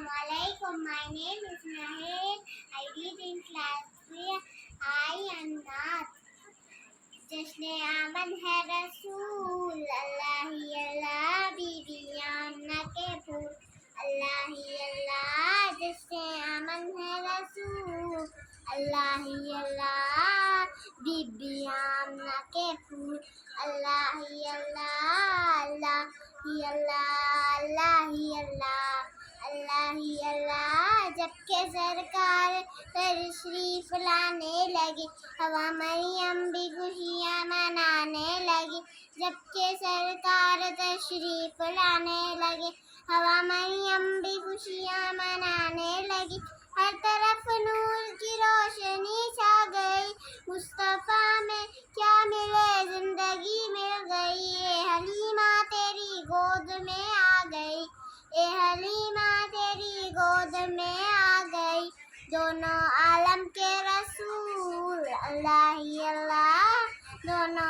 Assalamualaikum. My name is Nahid. I read in class 3. I am not. जश्न आमद है रसूल अल्लाह ही अल्लाह बीबी आमना के फूल अल्लाह ही अल्लाह जश्न आमद है रसूल अल्लाह ही अल्लाह बीबी आमना के फूल अल्लाह ही अल्लाह अल्लाह ही अल्लाह अल्लाह ही अल्लाह अल्लाह ही अल्लाह जबकि सरकार तशरीफ लाने लगी हवा मरियम भी खुशियाँ मनाने लगी जबकि सरकार तशरीफ लाने लगे हवा मरियम भी खुशियाँ मनाने लगी हर तरफ नूर की रोशनी छा गई मुस्तफ़ा में क्या मिले जिंदगी मिल गई ये हलीमा तेरी गोद में आ गई ए हलीमा तेरी गोद में आ गई दोनों आलम के रसूल अल्लाह ही अल्लाह दोनों